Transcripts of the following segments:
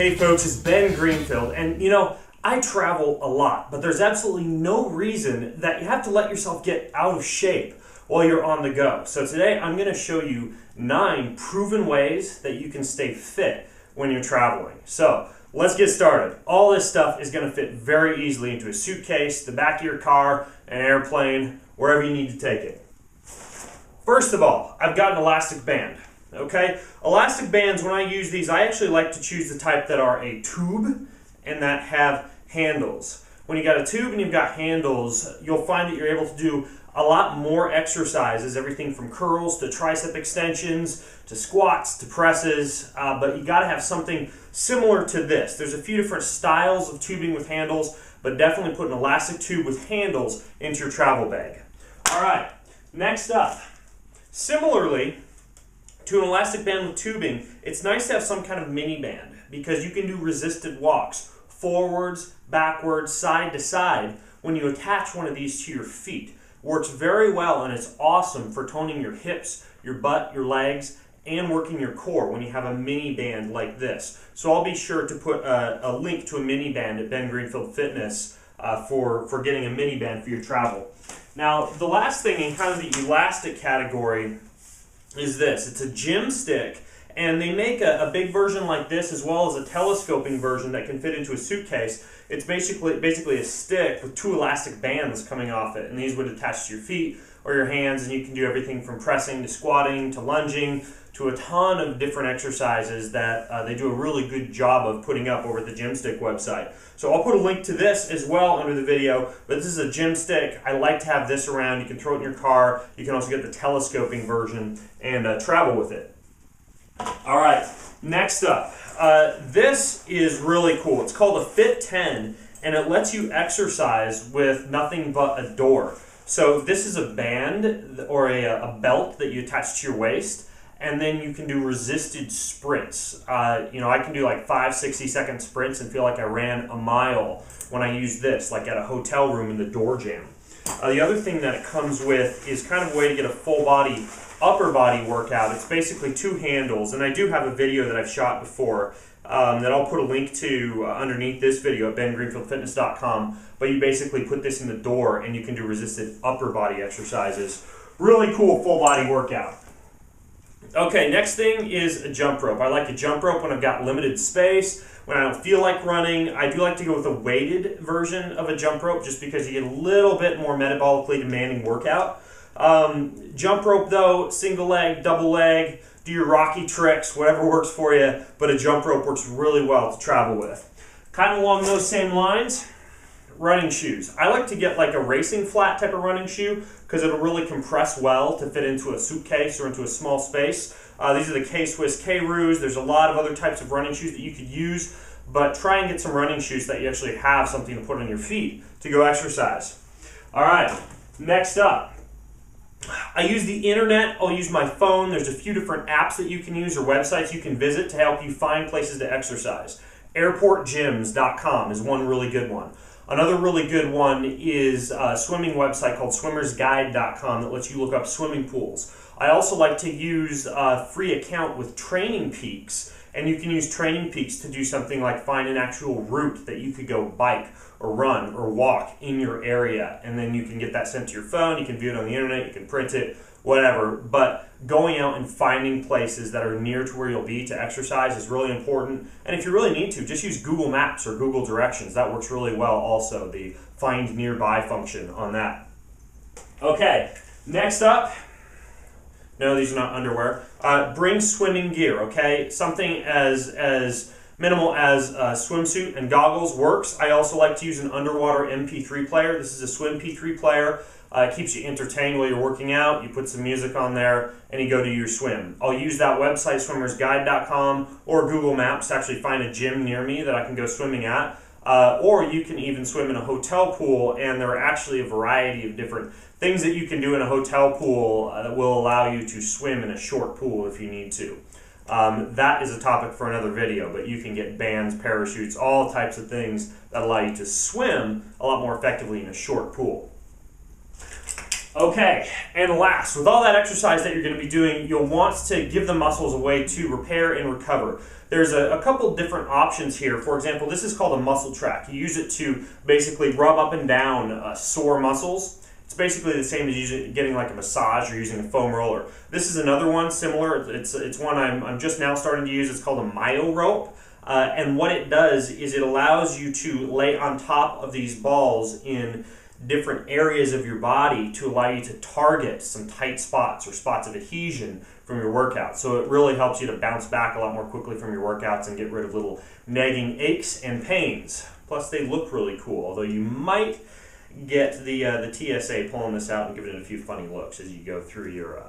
Hey folks, it's Ben Greenfield, and I travel a lot, but there's absolutely no reason that you have to let yourself get out of shape while you're on the go. So today I'm going to show you 9 proven ways that you can stay fit when you're traveling. So let's get started. All this stuff is going to fit very easily into a suitcase, the back of your car, an airplane, wherever you need to take it. First of all, I've got an elastic band. Okay, elastic bands, when I use these, I actually like to choose the type that are a tube and that have handles. When you got a tube and you've got handles, you'll find that you're able to do a lot more exercises, everything from curls to tricep extensions to squats to presses, but you got to have something similar to this. There's a few different styles of tubing with handles, but definitely put an elastic tube with handles into your travel bag. All right, next up, similarly to an elastic band with tubing, it's nice to have some kind of mini band because you can do resisted walks, forwards, backwards, side to side, when you attach one of these to your feet. Works very well, and it's awesome for toning your hips, your butt, your legs, and working your core when you have a mini band like this. So I'll be sure to put a link to a mini band at Ben Greenfield Fitness for getting a mini band for your travel. Now, the last thing in kind of the elastic category is this. It's a gym stick, and they make a big version like this as well as a telescoping version that can fit into a suitcase. It's basically a stick with 2 elastic bands coming off it, and these would attach to your feet or your hands, and you can do everything from pressing to squatting to lunging to a ton of different exercises that they do a really good job of putting up over at the Gym Stick website. So I'll put a link to this as well under the video, but this is a gym stick. I like to have this around. You can throw it in your car. You can also get the telescoping version and travel with it. All right, next up. This is really cool. It's called a Fit 10, and it lets you exercise with nothing but a door. So this is a band or a belt that you attach to your waist, and then you can do resisted sprints. I can do like 5 60-second sprints and feel like I ran a mile when I use this, like at a hotel room in the door jam. The other thing that it comes with is kind of a way to get a full body, upper body workout. It's basically 2 handles, and I do have a video that I've shot before that I'll put a link to underneath this video at bengreenfieldfitness.com, but you basically put this in the door and you can do resisted upper body exercises. Really cool full body workout. Okay, next thing is a jump rope. I like a jump rope when I've got limited space. When I don't feel like running, I do like to go with a weighted version of a jump rope just because you get a little bit more metabolically demanding workout. Jump rope though, single leg, double leg, do your Rocky tricks, whatever works for you, but a jump rope works really well to travel with. Kind of along those same lines, running shoes. I like to get like a racing flat type of running shoe because it'll really compress well to fit into a suitcase or into a small space. These are the K-Swiss K-Roos. There's a lot of other types of running shoes that you could use, but try and get some running shoes that you actually have something to put on your feet to go exercise. All right, next up. I use the internet. I'll use my phone. There's a few different apps that you can use or websites you can visit to help you find places to exercise. Airportgyms.com is one really good one. Another really good one is a swimming website called swimmersguide.com that lets you look up swimming pools. I also like to use a free account with Training Peaks, and you can use Training Peaks to do something like find an actual route that you could go bike or run or walk in your area, and then you can get that sent to your phone. You can view it on the internet, you can print it, whatever. But going out and finding places that are near to where you'll be to exercise is really important. And if you really need to, just use Google Maps or Google Directions. That works really well also, the find nearby function on that. Okay, next up. No, these are not underwear. Bring swimming gear, okay? Something as minimal as a swimsuit and goggles works. I also like to use an underwater MP3 player. This is a Swim P3 player. It keeps you entertained while you're working out. You put some music on there and you go do your swim. I'll use that website, swimmersguide.com, or Google Maps to actually find a gym near me that I can go swimming at. Or you can even swim in a hotel pool, and there are actually a variety of different things that you can do in a hotel pool that will allow you to swim in a short pool if you need to. That is a topic for another video, but you can get bands, parachutes, all types of things that allow you to swim a lot more effectively in a short pool. Okay, and last, with all that exercise that you're going to be doing, you'll want to give the muscles a way to repair and recover. There's a couple different options here. For example, this is called a muscle track. You use it to basically rub up and down sore muscles. It's basically the same as getting like a massage or using a foam roller. This is another one similar. It's one I'm just now starting to use. It's called a myo rope. And what it does is it allows you to lay on top of these balls in different areas of your body to allow you to target some tight spots or spots of adhesion from your workouts. So it really helps you to bounce back a lot more quickly from your workouts and get rid of little nagging aches and pains. Plus they look really cool, although you might get the TSA pulling this out and giving it a few funny looks as you go through your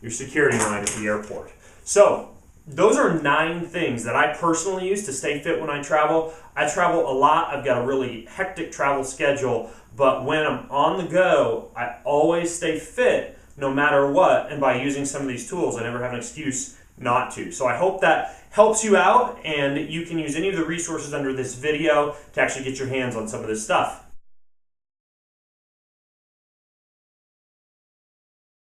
security line at the airport. So those are 9 things that I personally use to stay fit when I travel. I travel a lot. I've got a really hectic travel schedule, but when I'm on the go, I always stay fit no matter what, and by using some of these tools, I never have an excuse not to. So I hope that helps you out, and you can use any of the resources under this video to actually get your hands on some of this stuff.